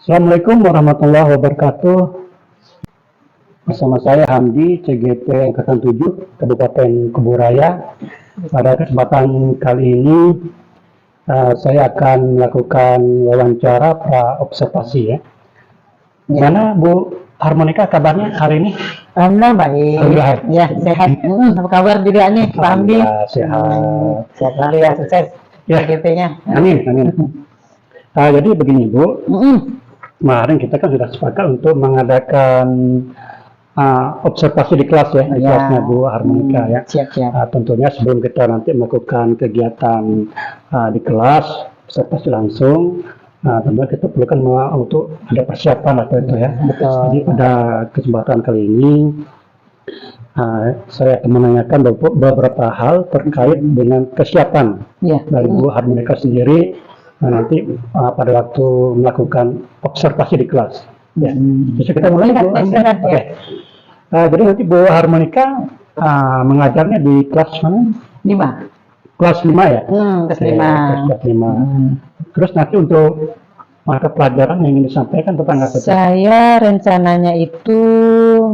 Assalamualaikum warahmatullahi wabarakatuh. Bersama saya Hamdi, CGP Angkatan 7, Kabupaten Kuburaya. Pada kesempatan kali ini, saya akan melakukan wawancara pra-observasi ya. Gimana Bu Harmonika kabarnya hari ini? Alhamdulillah baik. Alhamdulillah. Ya, sehat. Apa kabar juga nih, Pak Hamdi? Alhamdulillah, sehat. Sehat selalu ya, sukses. Ya. CGP-nya. Amin, amin. Jadi begini Bu, Mm-mm. kemarin kita kan sudah sepakat untuk mengadakan observasi di kelas ya, di Ya. kelasnya Bu Harmonika ya. Siap-siap. Tentunya sebelum kita nanti melakukan kegiatan di kelas, observasi langsung, tentunya kita perlukan untuk ada persiapan atau itu ya. Betul. Jadi pada kesempatan kali ini, saya akan menanyakan beberapa hal terkait dengan kesiapan Ya. dari Bu Harmonika sendiri nanti pada waktu melakukan observasi di kelas. Ya, bisa kita mulai Bu. Silakan, Oke. ya. Jadi nanti Bu Harmonika mengajarnya di kelas mana? 5. Kelas 5 ya? Kelas Oke, 5. kelas 5. Terus nanti untuk mata pelajaran yang ingin disampaikan tentang apa? Saya rencananya itu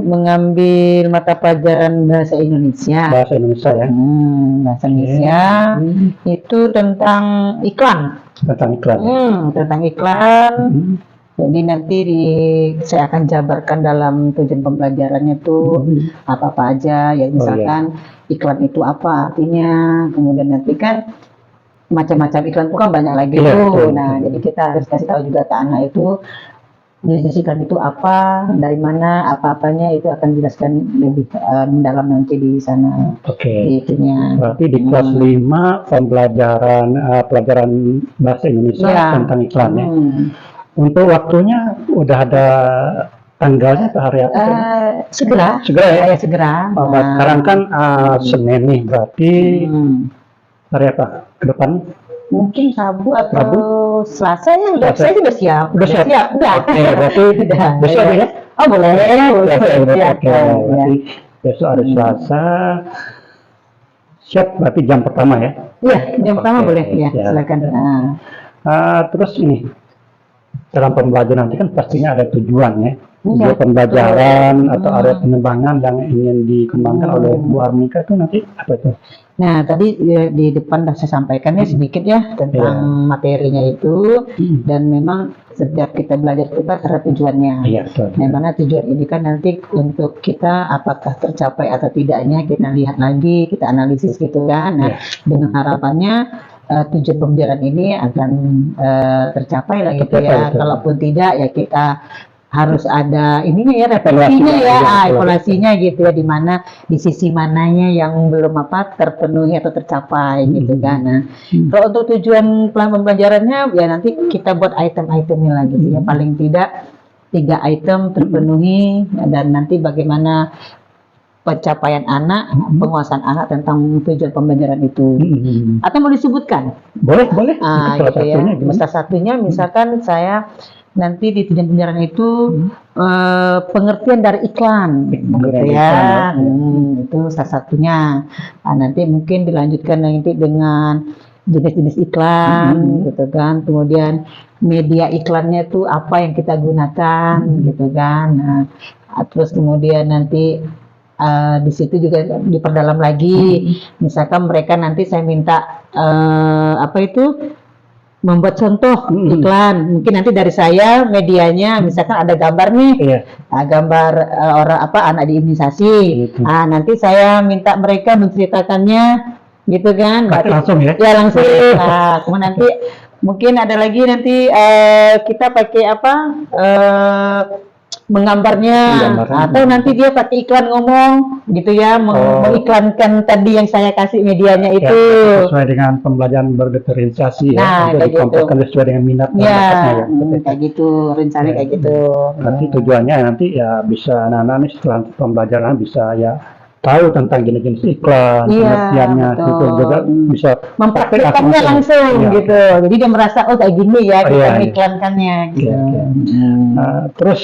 mengambil mata pelajaran bahasa Indonesia. Bahasa Indonesia ya? Bahasa Indonesia itu tentang iklan. Tentang iklan. Tentang iklan. Jadi nanti saya akan jabarkan dalam tujuan pembelajarannya tuh apa-apa aja ya, misalkan iklan itu apa artinya, kemudian nanti kan macam-macam iklan itu kan banyak lagi tuh. Nah, jadi kita harus kasih tahu juga ke anak itu jenis iklan itu apa, dari mana, apa-apanya itu akan dijelaskan lebih mendalam nanti di sana. Oke. Itunya. Berarti di kelas 5 pembelajaran pelajaran bahasa Indonesia tentang iklan ya. Untuk waktunya udah ada tanggalnya atau hari apa? Segera. Segera ya? Ya, segera. Sekarang kan Senin nih, berarti hari apa? Ke depan? Mungkin Rabu atau Selasa ya, saya sudah siap. Udah siap? Udah. Oke, berarti Udah. besok ya? Oh boleh. Oke, berarti besok hari Selasa. Siap, berarti jam pertama ya? Iya, jam pertama boleh ya, siap. silakan. Terus ini, dalam pembelajaran nanti kan pastinya ada tujuan ya. Iya, Tujuan pembelajaran atau area pengembangan yang ingin dikembangkan oleh Bu Harmonika itu nanti apa itu? Nah, tadi di depan sudah saya sampaikan ya sedikit ya tentang materinya itu, dan memang setiap kita belajar itu kan ada tujuannya. Iya, betul. Nah, mana tujuan ini kan nanti untuk kita apakah tercapai atau tidaknya kita lihat lagi, kita analisis gitu kan. Nah, dengan harapannya tujuan pembelajaran ini akan tercapai lah gitu ya. Betul. Kalaupun tidak ya kita harus ada ininya ya, refleksinya ya, evaluasinya gitu ya, di mana di sisi mananya yang belum terpenuhi atau tercapai gitu kan. Nah, kalau untuk tujuan plan pembelajarannya ya nanti kita buat item-itemnya lagi ya, paling tidak 3 item terpenuhi, dan nanti bagaimana pencapaian anak, penguasaan anak tentang tujuan pembelajaran itu. Atau mau disebutkan? Boleh. Gitu ya. Salah satunya misalkan saya nanti di tujuan pembelajaran itu pengertian dari iklan, gitu ya. Itu salah satunya. Nanti mungkin dilanjutkan nanti dengan jenis-jenis iklan, gitu kan. Kemudian media iklannya itu apa yang kita gunakan, gitu kan. Nah, terus kemudian nanti di situ juga diperdalam lagi. Misalkan mereka nanti saya minta membuat contoh iklan, mungkin nanti dari saya medianya misalkan ada gambar nih, gambar anak diimunisasi. Nanti saya minta mereka menceritakannya, gitu kan? Langsung ya? Ya langsung. Kemudian nanti mungkin ada lagi nanti kita pakai menggambarnya, atau nanti dia pakai iklan ngomong gitu ya, mengiklankan tadi yang saya kasih medianya itu sesuai dengan pembelajaran berdiferensiasi ya, untuk dikompakkan sesuai dengan minat ya, kayak gitu rencananya kayak gitu. Nanti tujuannya nanti ya bisa anak-anak nih setelah pembelajaran bisa ya tahu tentang jenis-jenis iklan, pengertiannya, itu juga bisa mempraktikkannya langsung gitu. Jadi dia merasa kayak gini ya kita mengiklankannya gitu. Terus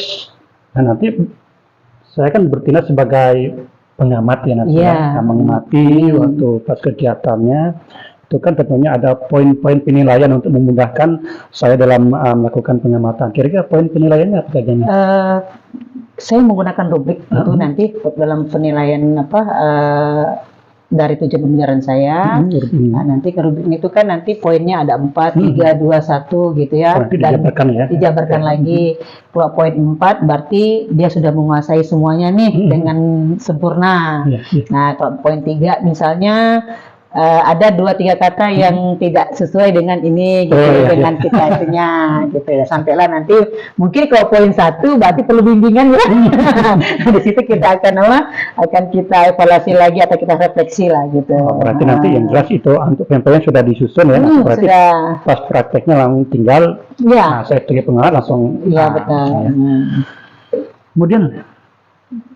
nanti saya kan bertindak sebagai pengamat ya nanti mengamati waktu pas kegiatannya. itu kan tentunya ada poin-poin penilaian untuk memudahkan saya dalam melakukan pengamatan. Kira-kira poin penilaiannya apa saja nih? Saya menggunakan rubrik itu nanti dalam penilaian dari tujuan pembelajaran saya. Nah, nanti ke rubrik itu kan nanti poinnya ada 4, 3, 2, 1 gitu ya. Nanti Dan dijabarkan ya. dijabarkan lagi. Poin 4 berarti dia sudah menguasai semuanya nih dengan sempurna. Nah, kalau poin 3 misalnya ada 2-3 kata yang tidak sesuai dengan ini gitu, dengan kita itunya gitu ya. Sampailah nanti mungkin kalau poin 1 berarti perlu bimbingan ya. Di situ kita akan kita evaluasi lagi atau kita refleksi lah gitu. Berarti nanti yang jelas itu untuk penilaian sudah disusun ya. Berarti sudah. Pas prakteknya langsung tinggal saya sebagai pengarah langsung betul. Kemudian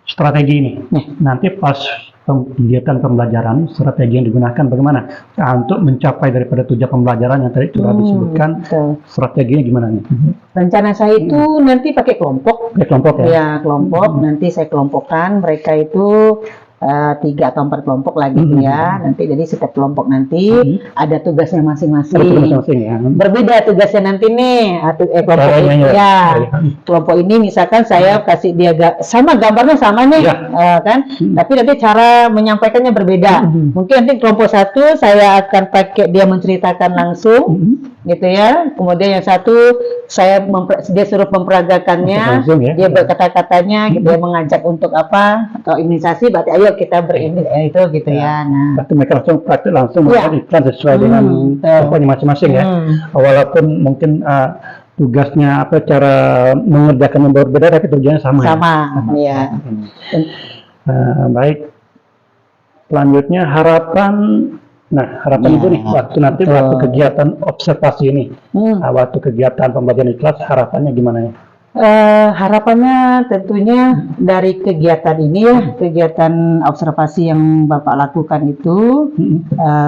strategi ini nanti pas kegiatan pembelajaran, strategi yang digunakan bagaimana untuk mencapai daripada tujuan pembelajaran yang tadi sudah disebutkan. Strateginya gimana nih? Rencana saya itu nanti pakai kelompok. Kelompok ya? Ya, kelompok. Nanti saya kelompokkan mereka itu 3 atau 4 kelompok lagi ya. Nanti jadi setiap kelompok nanti ada tugasnya masing-masing. Ya. Berbeda tugasnya nanti nih. Kelompok ini kelompok ini misalkan saya kasih dia sama gambarnya sama nih, kan? Tapi nanti cara menyampaikannya berbeda. Mungkin nanti kelompok 1 saya akan pakai dia menceritakan langsung, gitu ya. Kemudian yang satu dia suruh memperagakannya, dia berkata-katanya, dia mengajak untuk apa atau imunisasi. Berarti ayo kita itu gitu ya. Nah, berarti mereka langsung membuat iklan sesuai dengan kelompoknya masing-masing ya. Walaupun mungkin tugasnya cara mengerjakan yang berbeda tapi tujuannya sama. Ya. Baik. Selanjutnya harapan Ibu nih waktu kegiatan observasi ini, waktu kegiatan pembelajaran ikhlas harapannya gimana ya? Harapannya tentunya dari kegiatan ini ya, kegiatan observasi yang Bapak lakukan itu,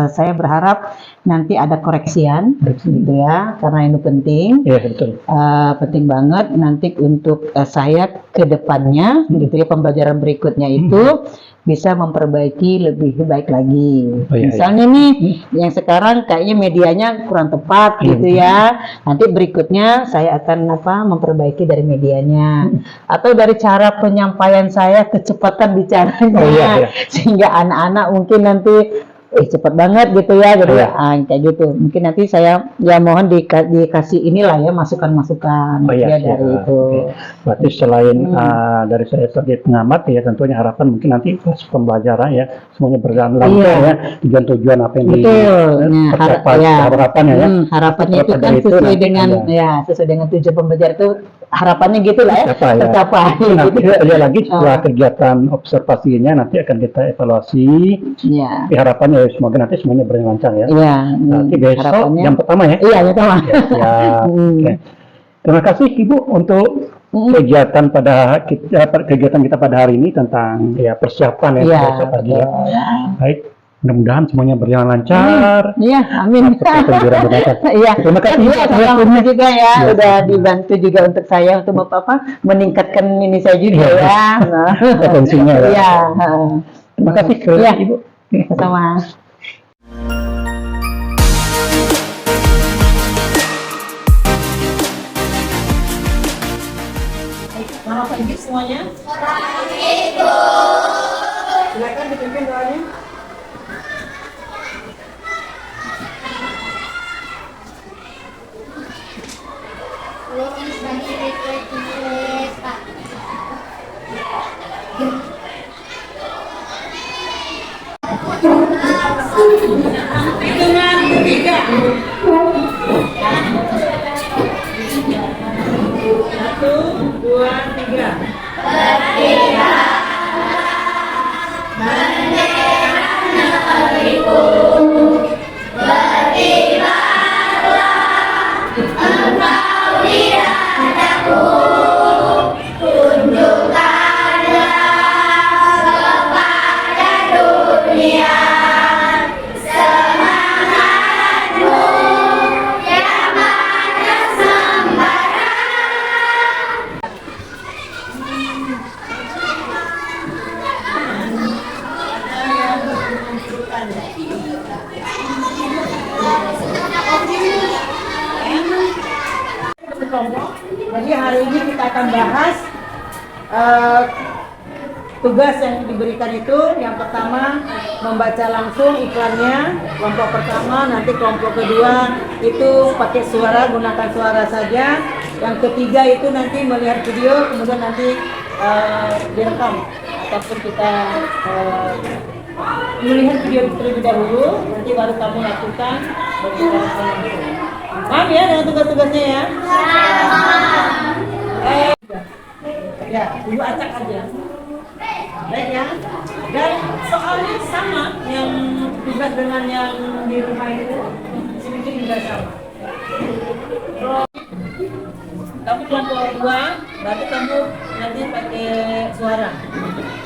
saya berharap nanti ada koreksian, gitu ya, karena itu penting. Iya betul. Penting banget nanti untuk saya ke depannya, gitu ya, pembelajaran berikutnya itu bisa memperbaiki lebih baik lagi. Misalnya nih, yang sekarang kayaknya medianya kurang tepat, gitu ya. Nanti berikutnya saya akan memperbaiki dari medianya, atau dari cara penyampaian saya, kecepatan bicaranya, sehingga anak-anak mungkin nanti cepet banget gitu ya, gitu kayak gitu. Mungkin nanti saya mohon dikasih inilah ya masukan-masukan dari itu. Berarti selain dari saya sebagai pengamat ya, tentunya harapan mungkin nanti pas pembelajaran ya semuanya berjalan lancar ya, tujuan apa yang dicapai, harapannya ya. Harapannya itu kan sesuai dengan sesuai dengan tujuan pembelajaran itu, harapannya gitu lah ya, tercapai. Nanti lagi setelah kegiatan observasinya nanti akan kita evaluasi. Harapannya semoga nanti semuanya berjalan lancar ya. Nanti besok yang pertama ya. Yang pertama. Terima kasih Ibu untuk kegiatan kegiatan kita pada hari ini tentang persiapan besok pagi ya. Baik, mudah-mudahan semuanya berjalan lancar. Amin. Terima kasih juga ya, udah dibantu juga untuk saya untuk meningkatkan ini saya juga ya. Potensinya ya. Terima kasih Ibu. Sama. Selamat pagi semuanya. Selamat pagi, Bu. Silakan dipimpin doanya. Hitungan 3. 1, 2, 3. membahas tugas yang diberikan itu. Yang pertama membaca langsung iklannya, kelompok pertama, nanti kelompok kedua itu pakai suara, gunakan suara saja. Yang ketiga itu nanti melihat video, kemudian nanti direkam ataupun kita melihat video terlebih dahulu, nanti baru kamu lakukan berbicara langsung. Paham ya dengan tugas-tugasnya ya? Ya, dulu acak aja. Baik ya. Dan soalnya sama yang tugas dengan yang di rumah itu sedikit juga sama. Kamu kelompok dua, berarti kamu nanti pakai suara.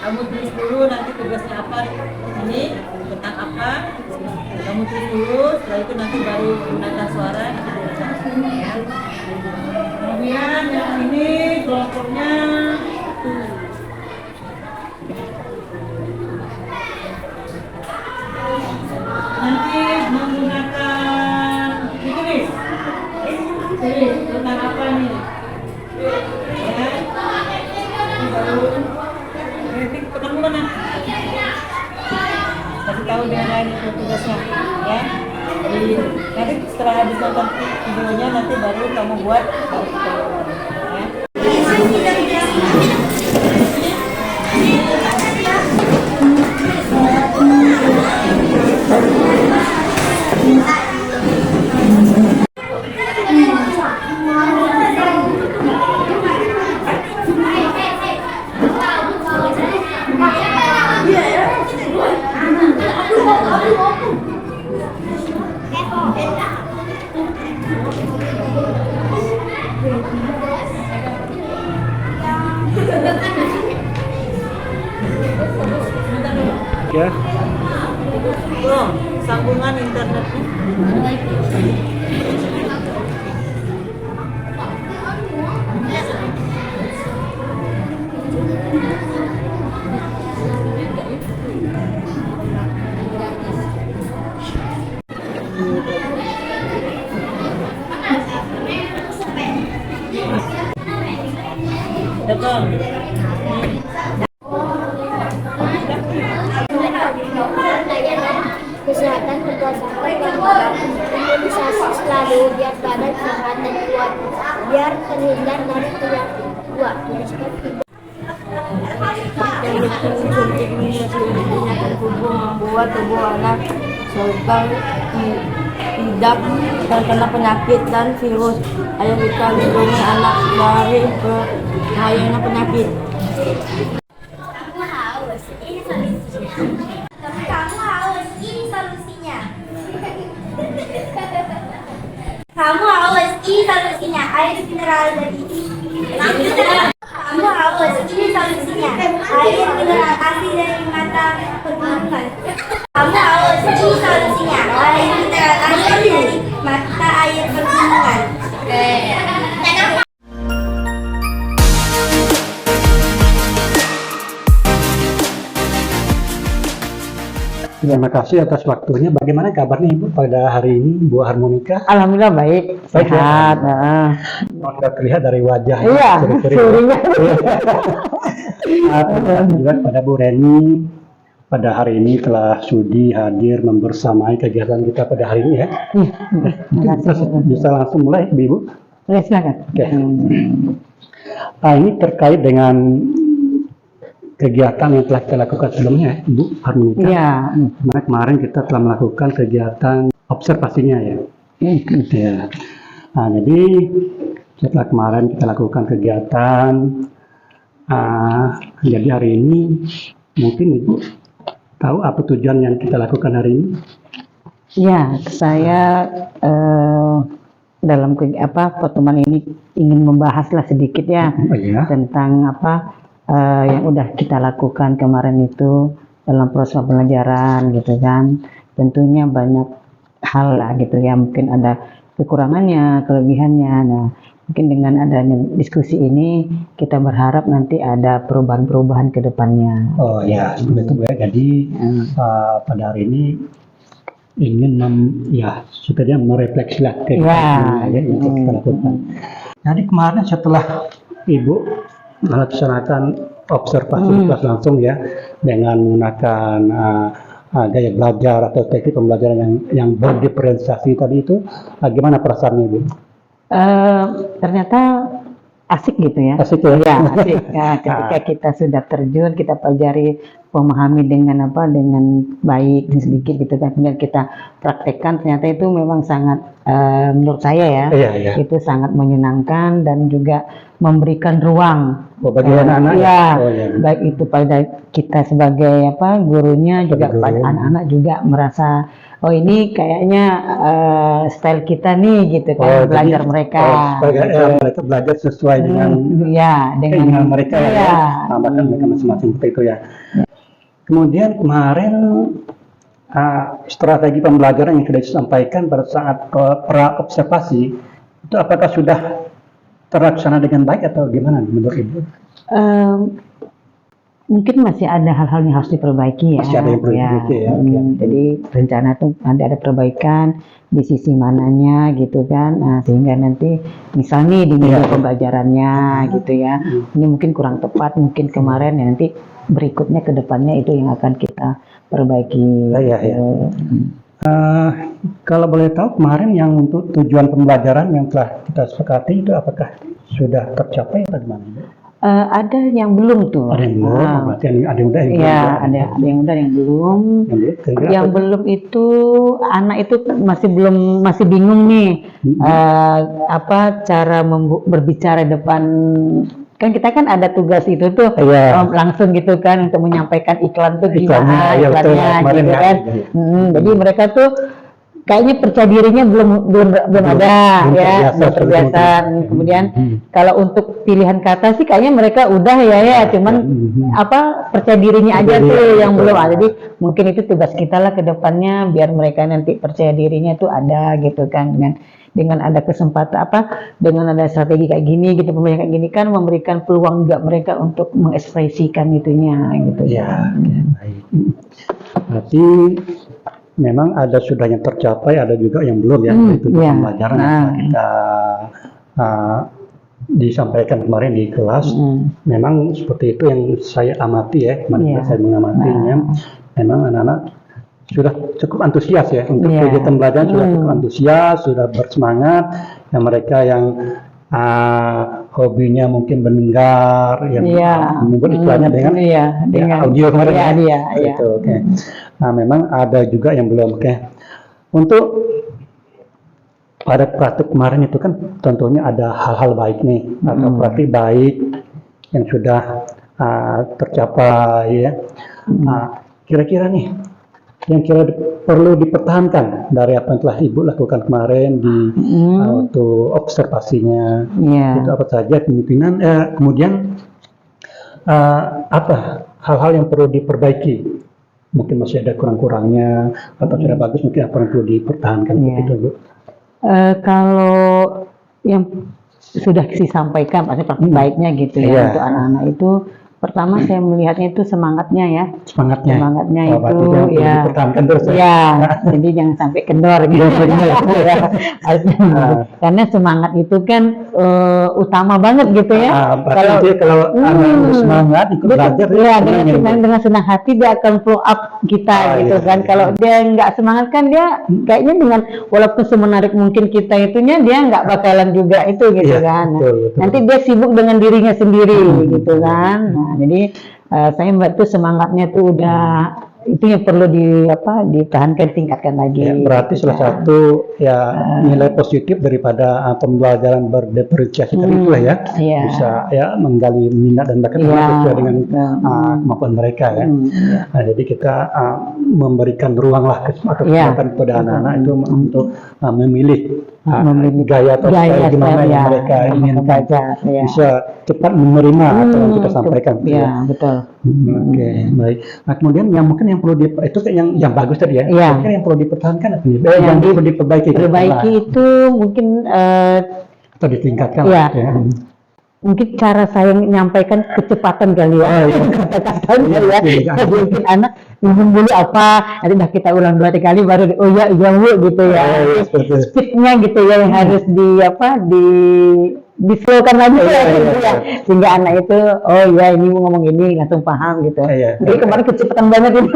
Kamu tulis dulu nanti tugasnya apa ini, tentang apa. Kamu tulis dulu, setelah itu nanti baru gunakan suara. Ya. Kemudian yang ini kelompoknya nanti menggunakan ditulis tentang apa nih ya, baru nanti ketemu mana kasih tahu dia lain itu tugasnya ya. Jadi nanti setelah habis nonton videonya nanti baru kamu buat ya. Ya. Belum, sambungan internet. Betul. Kesehatan berdasarkan imunisasi selalu biar badan sehat dan kuat, biar terhindar dari penyakit tua. Suntik imunisasi penyakit tubuh membuat tubuh anak serba tidak terkena penyakit dan virus. Ayo kita lindungi anak dari bahayanya penyakit. Kamu haus, ini solusinya. Kamu haus, ini solusinya. Kamu haus, ini solusinya. Air mineral dari Kamu haus, ini solusinya. Air mineral asli dari mata pegunungan. Kamu haus, ini solusinya. Air mineral asli dari mata air pegunungan. Terima kasih atas waktunya. Bagaimana kabarnya Ibu pada hari ini, Bu Harmonika? Alhamdulillah baik, Baik, ya. sehat. Sudah terlihat dari wajah. Iya, Seri-seri. surinya. Terima kasih juga pada Bu Reni. Pada hari ini telah sudi hadir membersamai kegiatan kita pada hari ini ya. Terima Kita kasih. bisa langsung mulai, Ibu. Ya, silakan. Oke. Ini terkait dengan kegiatan yang telah kita lakukan sebelumnya, Bu Harmonika. Iya. Kemarin kita telah melakukan kegiatan observasinya ya. Ya. Nah, jadi setelah kemarin kita lakukan kegiatan, jadi hari ini mungkin Ibu tahu apa tujuan yang kita lakukan hari ini? Ya, saya dalam pertemuan ini ingin membahaslah sedikit ya Oh, iya. tentang yang udah kita lakukan kemarin itu dalam proses pembelajaran gitu kan. Tentunya banyak hal lah gitu ya, mungkin ada kekurangannya, kelebihannya. Nah, mungkin dengan adanya diskusi ini kita berharap nanti ada perubahan-perubahan ke depannya. Oh ya, betul ya. Jadi pada hari ini ingin supaya merefleksilah kegiatan yang kita lakukan. Jadi kemarin setelah Ibu melaksanakan observasi di kelas langsung ya, dengan menggunakan gaya belajar atau teknik pembelajaran yang berdiferensiasi tadi itu, gimana perasaannya Bu? Ternyata asik gitu ya. Asik ya? Ya, asik. Ya, ketika kita sudah terjun, kita pelajari, memahami dengan baik dan sedikit gitu kan, kemudian kita praktekkan, ternyata itu memang sangat, menurut saya ya, Iya. itu sangat menyenangkan dan juga memberikan ruang. Bagi anak-anak ya? Ya, Oh, iya. baik itu pada kita sebagai gurunya, juga Sebagai pada guru. anak-anak juga merasa, oh ini kayaknya style kita nih gitu kan, belajar jadi, mereka. sebagai, gitu. mereka belajar sesuai dengan Ya, dengan keinginan mereka ya, ya. bahkan mereka masing-masing seperti itu ya. Kemudian kemarin strategi pembelajaran yang sudah disampaikan pada saat pra observasi itu apakah sudah terlaksana dengan baik atau gimana menurut Ibu? Mungkin masih ada hal-hal yang harus diperbaiki ya. Masih ada yang perlu diperbaiki ya, oke. Jadi rencana tuh ada perbaikan di sisi mananya gitu kan. Nah, sehingga nanti misalnya di media pembelajarannya gitu ya. Ini mungkin kurang tepat, mungkin kemarin ya, nanti berikutnya ke depannya itu yang akan kita perbaiki. Iya. Kalau boleh tahu kemarin yang untuk tujuan pembelajaran yang telah kita sepakati itu apakah sudah tercapai atau gimana? Ada yang belum tuh. Ada yang belum, berarti ada yang udah yang belum. Iya, ada yang udah, yang belum. kira-kira Yang apa? belum itu anak itu masih bingung nih, apa cara berbicara depan, kan kita kan ada tugas itu tuh, Iya. langsung gitu kan untuk menyampaikan iklan tuh Iklannya, gimana iya, betul. iklannya Kemarin gitu ya. kan. Jadi mereka tuh kayaknya percaya dirinya belum ada belum ya, terbiasa belum terbiasa. Kemudian kalau untuk pilihan kata sih kayaknya mereka udah ya, cuman apa percaya dirinya aja Percaya tuh diri, yang betul. belum ada. Jadi mungkin itu tugas kita lah ke depannya, biar mereka nanti percaya dirinya tuh ada gitu kan, dengan ada kesempatan dengan ada strategi kayak gini gitu, pembelajaran kayak gini kan memberikan peluang juga mereka untuk mengekspresikan itunya gitu Ya, baik. Berarti memang ada sudah yang tercapai, ada juga yang belum ya, itu iya. pembelajaran yang telah kita disampaikan kemarin di kelas. Memang seperti itu yang saya amati ya, kemarin saya mengamatinya. Memang anak-anak sudah cukup antusias ya untuk kegiatan pembelajaran, sudah cukup antusias, sudah bersemangat. Yang mereka yang hobinya mungkin mendengar, yang membuat iklannya dengan audio kemarin Itu, oke. Nah, memang ada juga yang belum. Untuk pada praktik kemarin itu kan tentunya ada hal-hal baik nih, atau praktik baik yang sudah tercapai ya. Kira-kira nih yang perlu dipertahankan dari apa yang telah Ibu lakukan kemarin di waktu observasinya, itu apa saja kemungkinan, kemudian apa hal-hal yang perlu diperbaiki, mungkin masih ada kurang-kurangnya atau sudah bagus, mungkin apa yang perlu dipertahankan begitu Bu? Kalau yang sudah disampaikan pasti praktik baiknya gitu ya, untuk anak-anak itu pertama saya melihatnya itu semangatnya ya. Semangatnya itu ya. Dipertahankan terus Jadi jangan sampai kendor gitu. Karena semangat itu kan utama banget gitu ya. Kalau anak semangat ikut belajar dengan senang hati dia akan flow up kita gitu kan. Kalau dia nggak semangat kan dia kayaknya dengan walaupun semenarik mungkin kita itunya dia nggak bakalan juga itu gitu kan. Betul. Nanti dia sibuk dengan dirinya sendiri gitu kan. Nah, jadi saya mbak tuh semangatnya tuh udah itu yang perlu ditahankan, tingkatkan lagi. Berarti salah satu nilai positif daripada pembelajaran berdiferensiasi tadi itu ya, bisa menggali minat dan bakat sesuai dengan kemampuan mereka ya. Nah, jadi kita memberikan ruang lah kesempatan kepada anak-anak itu untuk memilih gaya atau style gimana yang mereka inginkan, bisa cepat menerima atau yang kita sampaikan. Betul. Oke, baik. Nah, kemudian yang mungkin yang perlu itu yang bagus tadi ya. Mungkin yang perlu dipertahankan atau yang perlu diperbaiki. Perbaiki itu mungkin atau ditingkatkan. Mungkin cara saya menyampaikan kecepatan kali ya. Mungkin anak bingung dulu apa, nanti dah kita ulang 2-3 kali baru oh ya Bu gitu ya. Speednya gitu ya yang harus di-slowkan lagi Iya, gitu iya, ya. Sehingga anak itu oh ya ini mau ngomong ini langsung paham gitu. Iya. Jadi kemarin kecepatan banget itu.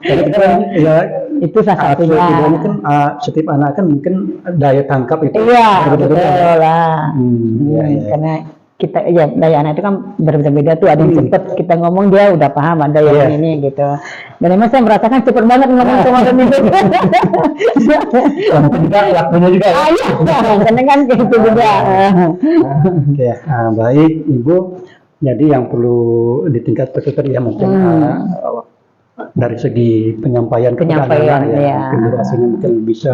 Karena kita kan ya Itu salah satunya. setidaknya kan setiap anak kan mungkin daya tangkap itu Iya, betul berbeda-beda. lah. Iya, iya. Karena kita ya daya anak itu kan berbeda-beda tuh, ada yang cepet kita ngomong dia udah paham, ada Iya. yang ini gitu. Dan memang saya merasakan cepet banget ngomong kemarin itu. Mungkin juga waktunya juga ya. Iya, karena kan kayak gitu juga. Oke, baik Ibu. Jadi yang perlu ditingkatkan itu tadi ya mungkin dari segi penyampaian kepada Penyampaian, anak-anak ya. mungkin durasinya mungkin bisa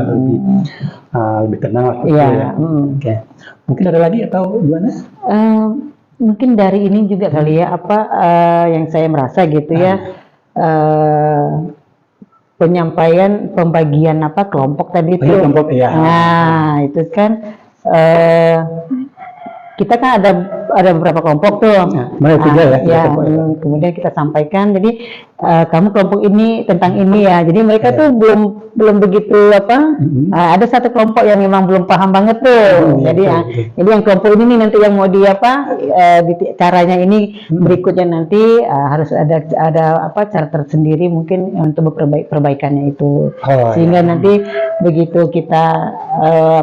lebih tenang lah gitu Iya, ya. Oke, mungkin ada lagi atau gimana? Mungkin dari ini juga kali ya apa yang saya merasa gitu ya, penyampaian pembagian apa kelompok tadi itu. Kelompok ya. Nah itu kan kita kan ada beberapa kelompok tuh. Mana tiga ya? Ya, kemudian kita sampaikan. Jadi kamu kelompok ini tentang ini ya. Jadi mereka tuh belum begitu apa. Ada satu kelompok yang memang belum paham banget tuh. Jadi jadi yang kelompok ini nih nanti yang mau di apa caranya ini berikutnya nanti harus ada apa cara tersendiri mungkin untuk perbaikannya itu. Sehingga nanti begitu kita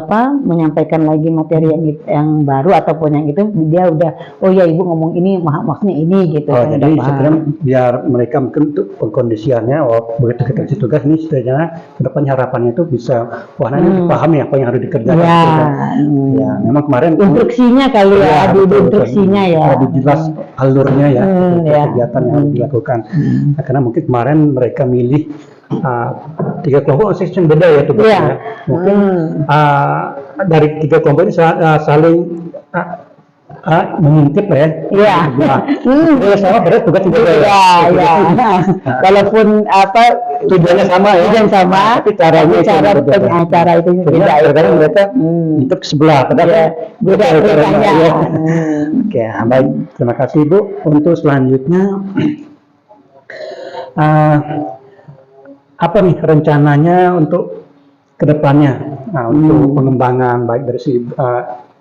apa menyampaikan lagi materi yang baru ataupun yang itu dia udah oh ya ibu ngomong ini maksudnya ini gitu. Jadi sekarang biar mereka mungkin untuk pengkondisiannya begitu kita kasih tugas ini setidaknya kedepannya harapannya itu bisa ini dipahami apa yang harus dikerjakan. Ya, memang kemarin instruksinya kali ya, di instruksinya ya. Lebih jelas alurnya ya, kegiatan yang harus dilakukan. Nah, karena mungkin kemarin mereka milih 3 kelompok section beda ya tugasnya. Mungkin dari 3 kelompok ini saling mengintip lah ya. Iya. Sama padahal tugas juga beda. Iya. Walaupun apa tujuannya sama ya. Tujuan sama. Tapi cara itu beda. Kadang mereka untuk sebelah. Padahal beda caranya. Oke, baik. Terima kasih Ibu. Untuk selanjutnya apa nih rencananya untuk kedepannya? Untuk pengembangan baik dari si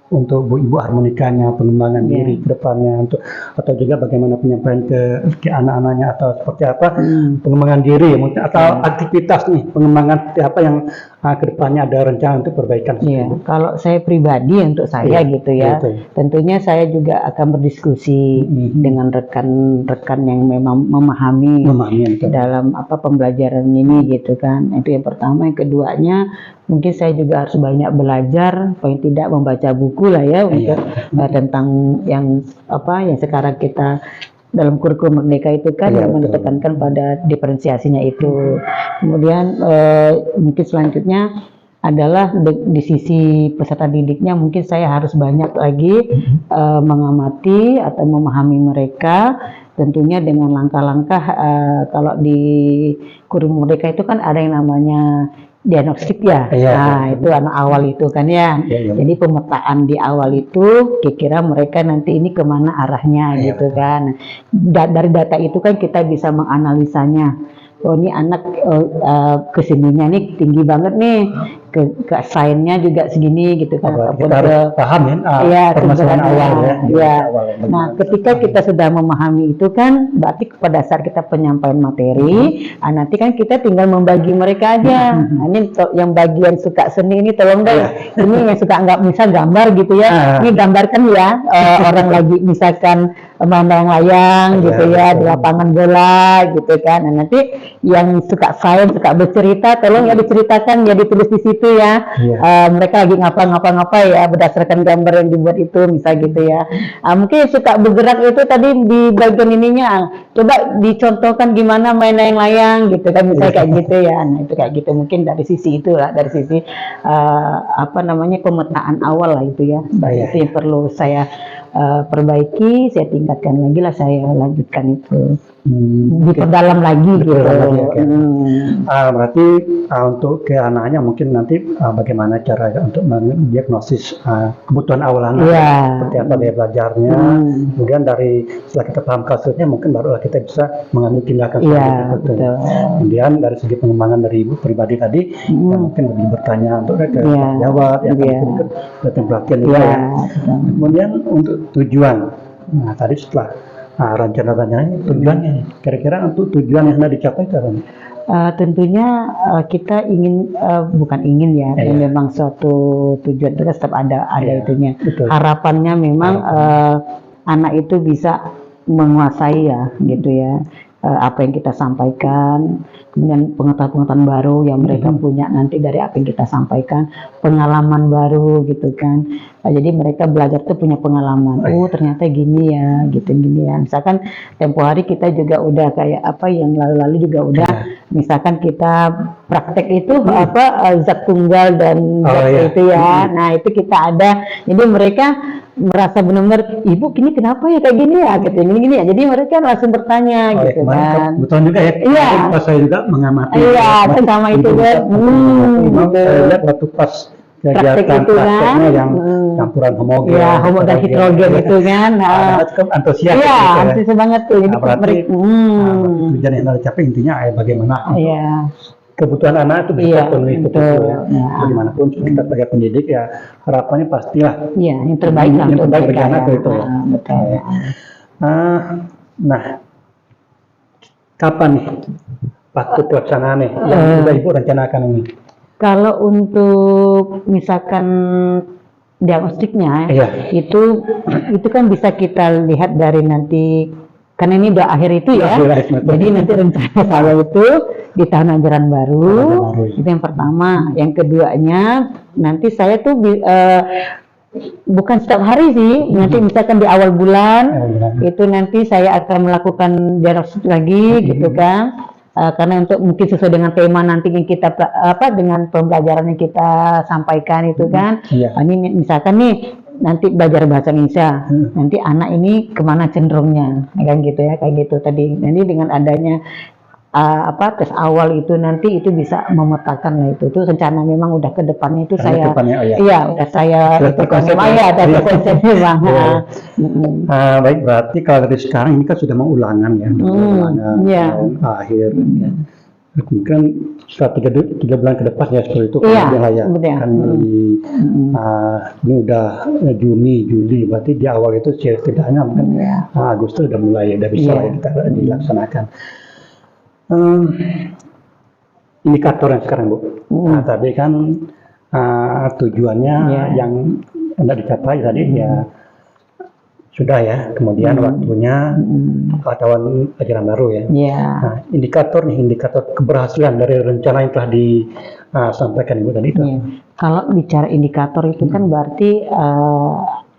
untuk ibu harmonikanya, pengembangan diri ke depannya atau juga bagaimana penyampaian ke anak-anaknya atau seperti apa pengembangan diri mungkin atau aktivitas nih pengembangan seperti apa yang ke depannya ada rencana untuk perbaikan. Kalau saya pribadi untuk saya gitu ya, tentunya saya juga akan berdiskusi dengan rekan-rekan yang memang memahami dalam apa pembelajaran ini gitu kan. Itu yang pertama. Yang keduanya mungkin saya juga harus banyak belajar, paling tidak membaca buku lah ya untuk tentang yang apa yang sekarang kita dalam kurikulum Merdeka itu kan yang menekankan pada diferensiasinya itu. Kemudian mungkin selanjutnya adalah di sisi peserta didiknya mungkin saya harus banyak lagi mengamati atau memahami mereka, tentunya dengan langkah-langkah kalau di kurikulum Merdeka itu kan ada yang namanya diagnostik ya. Nah, itu anak awal itu kan ya. Jadi pemetaan di awal itu kira-kira mereka nanti ini kemana arahnya gitu kan. Dari data itu kan kita bisa menganalisanya. Oh ini anak kesininya nih tinggi banget nih, ke sainnya juga segini gitu kan. Kita harus paham ya permasalahan awal ya. Nah ketika kita sudah memahami itu kan berarti pada saat kita penyampaian materi, nanti kan kita tinggal membagi mereka aja. Nah, ini yang bagian suka seni ini tolong deh, ini yang suka nggak bisa gambar gitu ya, ini gambarkan ya orang lagi misalkan main layang gitu ya di lapangan bola gitu kan. Nah, nanti yang suka sains, suka bercerita, tolong ya diceritakan ya ditulis di situ ya. Mereka lagi ngapa ya berdasarkan gambar yang dibuat itu misal gitu ya. Mungkin suka bergerak itu tadi di bagian ininya, coba dicontohkan gimana main layang gitu kan misalnya kayak gitu ya. Nah itu kayak gitu mungkin dari sisi itu lah, dari sisi apa namanya pemetaan awal lah itu ya. Itu yang perlu saya perbaiki, saya tingkatkan lagi lah, saya lanjutkan itu. diperdalam lagi gitu. Diperdalam lagi, oke. Berarti untuk ke anaknya mungkin nanti bagaimana cara untuk mendiagnosis kebutuhan awal anak, Iya. seperti apa daya belajarnya, kemudian dari setelah kita paham kasusnya mungkin baru kita bisa mengambil tindakan Iya, selanjutnya. betul. Kemudian dari segi pengembangan dari ibu pribadi tadi, ya mungkin lebih bertanya untuk ke Iya. jawab, ya Iya. mungkin ke pelatihan itu Iya, ya. betul. Kemudian untuk tujuan, nah tadi setelah rencana-rencananya, tujuannya, kira-kira untuk tujuan yang sudah dicapai apa nih? Tentunya kita ingin bukan ingin ya, Iya. memang suatu tujuan itu kan tetap ada Iya, itunya. betul. Harapannya memang anak itu bisa menguasai ya, gitu ya. Apa yang kita sampaikan, kemudian pengetahuan-pengetahuan baru yang mereka punya nanti dari apa yang kita sampaikan, pengalaman baru gitu kan. Jadi mereka belajar tuh punya pengalaman. Oh ternyata gini ya, gitu gini ya. Misalkan tempo hari kita juga udah kayak apa yang lalu-lalu juga udah, misalkan kita praktek itu zat tunggal dan zat itu ya. Nah itu kita ada. Jadi mereka merasa benar-benar ibu gini kenapa ya kayak gini ya gitu gini ya, jadi mereka langsung bertanya gitu kan. Kebetulan juga ya, Iya. pas saya juga mengamati. Iya, kan sama itu kan. Saya lihat waktu pas Praktek kegiatan itu kan. prakteknya yang campuran homogen. Iya, homo dan hidrogen itu kan. Cukup antusias. Iya, gitu ya. antusias banget tuh. Jadi Berarti mereka, tujuan yang harus dicapai intinya bagaimana iya, kebutuhan anak itu bisa Iya, terpenuhi betul. ya. Bagaimanapun kita sebagai pendidik ya harapannya pastilah iya, yang terbaik lah yang untuk terbaik bagi mereka anak ya. itu ya. Betul. Nah, kapan nih waktu pelaksanaannya yang sudah ibu rencanakan ini? Kalau untuk misalkan diagnostiknya Iya. itu kan bisa kita lihat dari nanti, karena ini udah akhir itu ya. Akhir semester. Jadi nanti rencana saya itu di tahun ajaran baru. Tahun ajaran baru, ya. Itu yang pertama. Yang keduanya nanti saya tuh bukan setiap hari sih. Nanti misalkan di awal bulan itu nanti saya akan melakukan diagnostik lagi gitu kan. Karena untuk mungkin sesuai dengan tema nanti yang kita dengan pembelajaran yang kita sampaikan itu kan. Iya. Ini misalkan nih nanti belajar bahasa Indonesia, nanti anak ini kemana cenderungnya, kan gitu ya, kayak gitu tadi. Nanti dengan adanya tes awal itu nanti itu bisa memetakan lah itu rencana memang udah ke depannya itu Karena saya depannya, oh ya. iya udah saya Sudah itu terkonsep kan ya. ada Iya. konsepnya banget. Baik, berarti kalau dari sekarang ini kan sudah mau ulangan ya, ulangan iya. tahun akhir. Ya. Mungkin setelah 3 bulan ke depan ya seperti itu Iya, kemudian lah ya. betul. Kan ini udah Juni, Juli, berarti di awal itu setidaknya mungkin Agustus udah mulai, udah bisa lah ya kita dilaksanakan. Indikator yang sekarang Bu. Nah, tadi kan tujuannya yang hendak dicapai tadi ya sudah ya, kemudian waktunya tahun ajaran baru ya. Iya. Nah, indikator keberhasilan dari rencana yang telah disampaikan Ibu tadi itu. Iya. Kalau bicara indikator itu kan berarti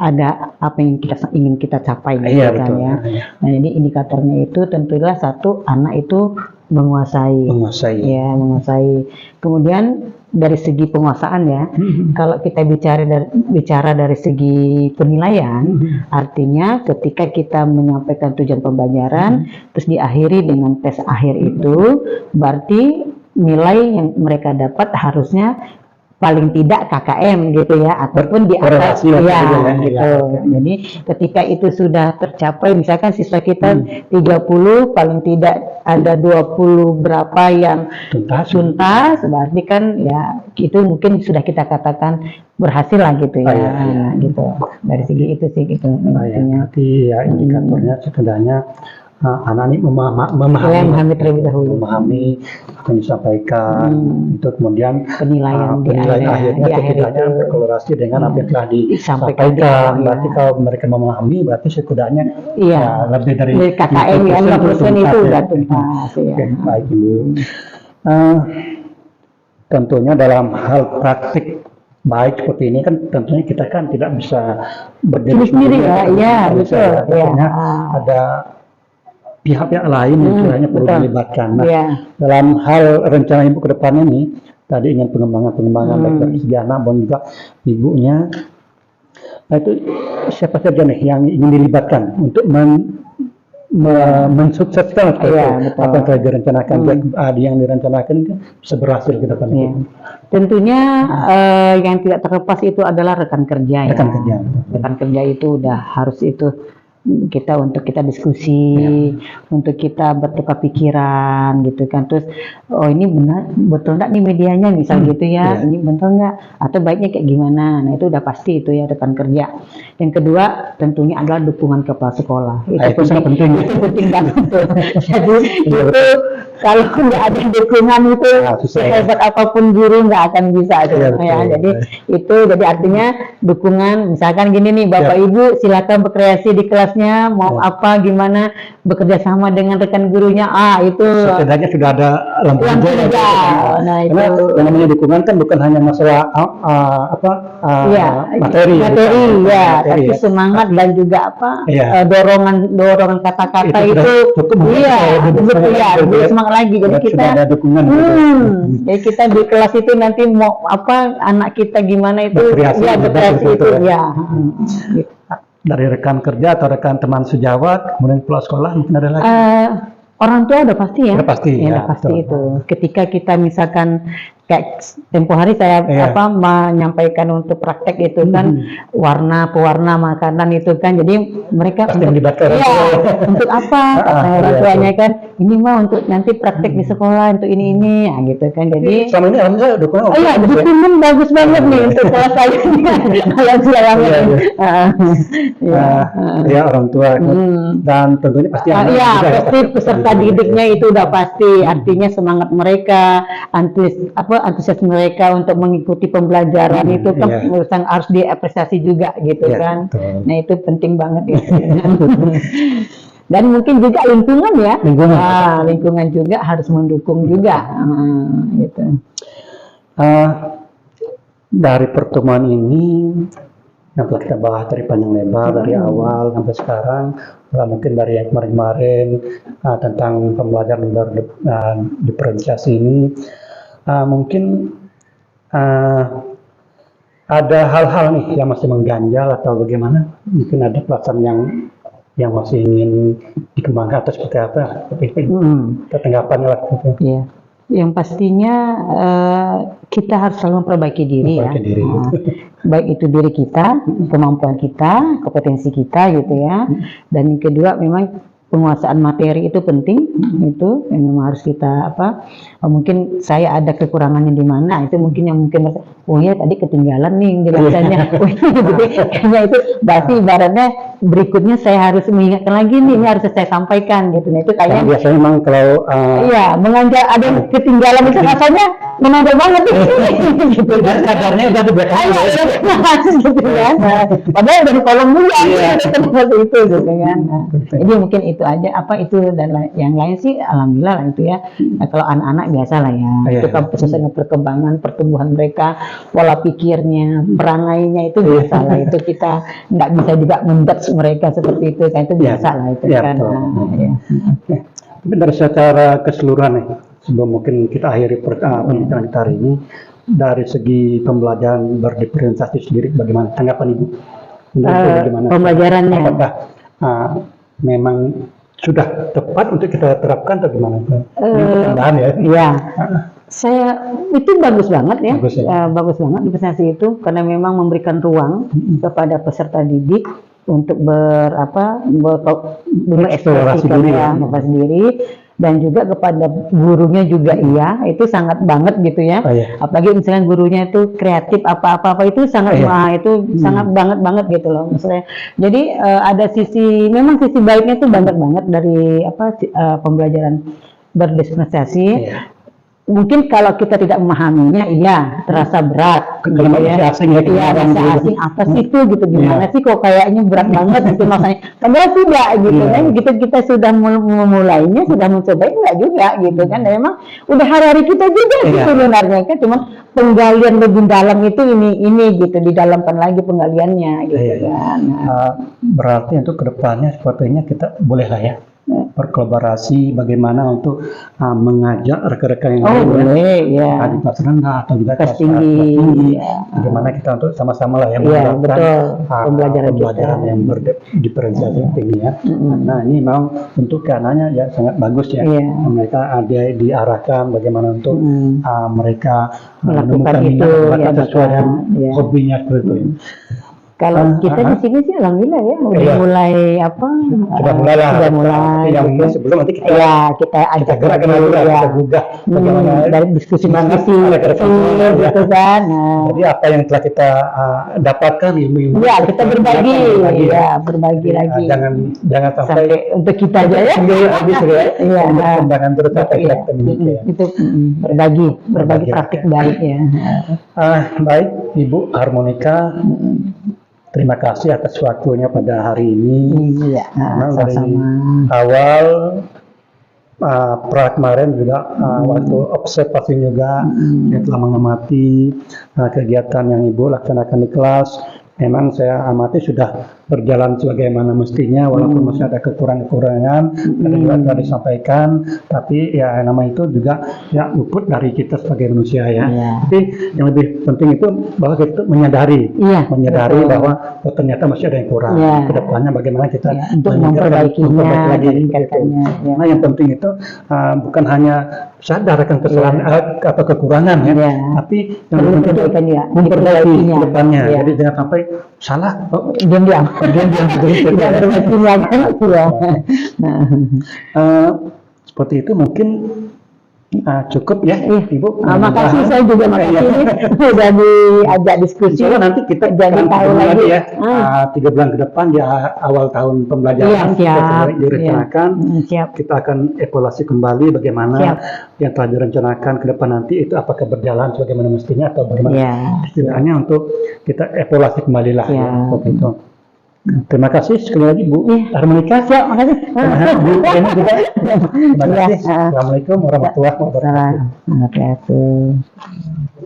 ada apa yang ingin kita capai gitu Iya, kan betul. ya. Nah, jadi indikatornya itu tentulah satu, anak itu menguasai. Ya, menguasai. Kemudian dari segi penguasaan ya, kalau kita bicara dari segi penilaian, artinya ketika kita menyampaikan tujuan pembelajaran, terus diakhiri dengan tes akhir itu, berarti nilai yang mereka dapat harusnya paling tidak KKM gitu ya, ataupun di atas Korelasi ya, ya, gitu. ya. Jadi ketika itu sudah tercapai, misalkan siswa kita 30, paling tidak ada 20 berapa yang tuntas, berarti kan ya itu mungkin sudah kita katakan berhasil lah gitu ya, gitu. Dari segi itu sih gitu. Berarti ya indikatornya setidaknya anak ini memahami terlebih dahulu, memahami apa yang disampaikan, itu kemudian penilaian di akhirnya setidaknya berkorelasi dengan apa yang telah disampaikan. Berarti kalau mereka memahami, berarti setidaknya ya, lebih dari KKM ya 50% itu udah tuntas ya. Oke, baik Ibu. Tentunya dalam hal praktik baik seperti ini kan tentunya kita kan tidak bisa berdiri sendiri ya, betul. Tentunya ada pihak-pihak lain yang kiranya perlu dilibatkan. Nah, dalam hal rencana Ibu ke depannya nih, tadi ingin pengembangan baik dari segi anak dan juga ibunya. Nah, itu siapa saja nih yang ingin dilibatkan untuk mensukseskan seperti Iya, itu. betul. Apa yang telah direncanakan, yang direncanakan kan bisa berhasil ke depan. Iya. Tentunya yang tidak terlepas itu adalah rekan kerja ya. Rekan kerja. Rekan kerja itu udah harus itu untuk kita diskusi, untuk kita bertukar pikiran gitu kan. Terus oh ini benar betul nggak nih medianya misal gitu ya, ini betul nggak atau baiknya kayak gimana. Nah itu udah pasti itu ya rekan kerja. Yang kedua tentunya adalah dukungan kepala sekolah. Itu sangat penting. Itu penting banget tuh. Jadi itu kalau nggak ada dukungan itu susah ya. hebat apapun guru nggak akan bisa tuh. Iya, Ya, betul. jadi itu jadi artinya dukungan misalkan gini nih Bapak Ya. Ibu silakan berkreasi di kelasnya mau apa gimana bekerja sama dengan rekan gurunya itu Setidaknya sudah ada lampu Lampu hijau. hijau. Nah, itu. Karena yang namanya dukungan kan bukan hanya masalah ya materi ya, tapi ya. semangat dan juga apa Iya. dorongan kata-kata Itu itu, sudah cukup iya untuk betul semangat ya lagi, lebih ya. semangat lagi jadi Sudah kita ada dukungan gitu. jadi kita di kelas itu nanti mau apa anak kita gimana itu Berkreasi, ya berkreasi betul, itu betul, ya gitu. Dari rekan kerja atau rekan teman sejawat, kemudian kepala sekolah mungkin ada lagi. Orang tua udah pasti ya. Udah pasti, ya, ya, udah pasti betul. itu. Ketika kita misalkan kayak tempo hari saya Iya. menyampaikan untuk praktek itu kan pewarna makanan itu kan. Jadi mereka Pasti melibatkan orang iya, tua. untuk apa? Kata orang iya, tuanya kan ini mah untuk nanti praktek di sekolah untuk ini ya gitu kan. Jadi Selama ini alhamdulillah dukungan oh iya, dukungan bagus banget nih untuk kelas saya. Alhamdulillah banget. Iya, Iya. ya orang tua dan tentunya pasti anak Iya, juga ya, pasti peserta didiknya itu udah pasti. Artinya semangat mereka, antusias mereka untuk mengikuti pembelajaran itu kan iya. harus diapresiasi juga gitu Iya, kan. betul. Nah itu penting banget ya. Dan mungkin juga lingkungan ya. Lingkungan. Lingkungan juga harus mendukung juga. Gitu. Dari pertemuan ini yang telah kita bahas dari panjang lebar dari awal sampai sekarang, mungkin dari yang kemarin-kemarin tentang pembelajaran diferensiasi ini, mungkin ada hal-hal nih yang masih mengganjal atau bagaimana? Mungkin ada pelaksanaan yang masih ingin dikembangkan atau seperti apa? Tanggapannya lah. Iya. Yang pastinya kita harus selalu memperbaiki diri Memperbaiki diri. Baik itu diri kita, kemampuan kita, kompetensi kita gitu ya. Dan yang kedua memang penguasaan materi itu penting, itu yang memang harus kita mungkin saya ada kekurangannya di mana, itu mungkin yang mungkin oh ya tadi ketinggalan nih jelasannya. Jadi kayaknya itu berarti ibaratnya berikutnya saya harus mengingatkan lagi nih, ini harus saya sampaikan gitu. Nah itu kayaknya Biasanya memang kalau iya, menganjak ada yang ketinggalan itu rasanya menonjol banget di sini gitu kan. kadarnya udah di belakang. Ayo, gitu kan. Nah, padahal udah di kolom dulu seperti itu gitu kan. Nah, jadi mungkin itu aja itu dan yang lain sih alhamdulillah lah itu ya. Nah, kalau anak-anak biasa lah ya. Iya, Itu kan proses perkembangan pertumbuhan mereka, pola pikirnya, perangainya itu biasa lah. Itu kita nggak bisa juga menjudge mereka seperti itu kan, itu biasa lah itu kan. betul. Nah, ya. Tapi dari secara keseluruhan nih, sebelum mungkin kita akhiri pembicaraan kita hari ini, dari segi pembelajaran berdiferensiasi sendiri, bagaimana tanggapan Ibu? Bagaimana? Pembelajarannya. Apakah memang sudah tepat untuk kita terapkan atau gimana? Tambahan ya. Iya. Saya itu bagus banget ya, Bagus ya. bagus banget divestasi itu karena memang memberikan ruang kepada peserta didik untuk bereksplorasi diri ya. sendiri dan juga kepada gurunya juga iya itu sangat banget gitu ya. Oh, iya. Apalagi misalnya gurunya itu kreatif apa itu sangat itu sangat banget gitu loh misalnya. Jadi ada memang sisi baiknya itu banyak banget dari pembelajaran berdiferensiasi. Iya. Mungkin kalau kita tidak memahaminya, iya terasa berat. Kalau bahasa asing ya, Iya, bahasa asing apa sih itu gitu gimana Iya. sih kok kayaknya berat banget gitu maksudnya. Padahal tidak gitu kan, kita sudah memulainya, sudah mencoba enggak juga gitu kan. Dan memang udah hari-hari kita juga sih sebenarnya kan, cuma penggalian lebih dalam itu ini gitu, didalamkan lagi penggaliannya gitu kan. Berarti untuk kedepannya sepertinya kita boleh lah ya berkolaborasi bagaimana untuk mengajak rekan-rekan yang Oh, lain boleh, ya. di kelas rendah atau juga Kelas kelas tinggi, tinggi. ya. Bagaimana kita untuk sama-sama lah yang Iya, menerapkan betul. Pembelajaran kita. yang berdiferensiasi tinggi ya. Nah ini memang untuk keanaknya ya sangat bagus ya. Iya. Mereka diarahkan bagaimana untuk mereka Melakukan menemukan itu, minat bakat ya, sesuai dengan iya. hobinya seperti itu. Kalau kita di sini sih alhamdulillah ya udah Iya. mulai apa? Sudah mulai lah. Sudah mulai. Yang gitu. sebelum nanti kita Ya, kita ajak gerakkan lagi lah, ya. kita gugah bagaimana Dari diskusi-diskusi semangat kecil rekan-rekan. gitu kan. Nah, Jadi apa yang telah kita dapatkan ilmu-ilmu. ya kita berbagi, berbagi ya berbagi Ya, lagi. jangan sampai Sampai untuk kita aja ya. sendiri habis ya. Iya. Perkembangan terus apa Iya. kita miliki ya. Itu berbagi Berbagi. praktik baik ya. Baik Ibu Harmonika, terima kasih atas waktunya pada hari ini. Iya, Memang dari sama-sama. awal kemarin juga waktu observasi juga saya telah mengamati kegiatan yang Ibu laksanakan di kelas. Memang saya amati sudah berjalan sebagaimana mestinya, walaupun masih ada kekurangan-kekurangan, ada juga telah disampaikan, tapi ya nama itu juga ya luput dari kita sebagai manusia ya. Iya. Tapi yang lebih penting itu bahwa kita menyadari, Iya, menyadari betul. bahwa oh, ternyata masih ada yang kurang. Iya. Kedepannya bagaimana kita Ya, untuk meningkatkan, memperbaikinya, memperbaiki lagi. meningkatkannya, ya. Nah yang penting itu bukan hanya sadar akan kesalahan atau kekurangan ya, Iya. tapi yang Perlu penting itu diperbaiki ya, memperbaiki diperbaikinya. ke depannya. Iya. Jadi jangan sampai salah. Oh, Diam-diam. diam-diam begitu. Tidak berbaikinya kan. Iya. Nah, Seperti itu mungkin cukup ya, Ibu. makasih saya juga makasih sudah diajak diskusi. Insya Allah nanti kita jadi akan tahu ketemu lagi ya 3 bulan ke depan ya, awal tahun pembelajaran Iya, kita siap. direncanakan. Siap. Kita akan evaluasi kembali bagaimana Siap. yang telah direncanakan ke depan nanti itu apakah berjalan sebagaimana mestinya atau bagaimana. Iya. Setidaknya untuk kita evaluasi kembali lah ya, Siap. seperti itu. Terima kasih sekali lagi Bu Harmonika. Siap, makasih. Bu Reni juga. Terima Iya, kasih. Assalamualaikum warahmatullahi wabarakatuh. Assalamualaikum warahmatullahi wabarakatuh.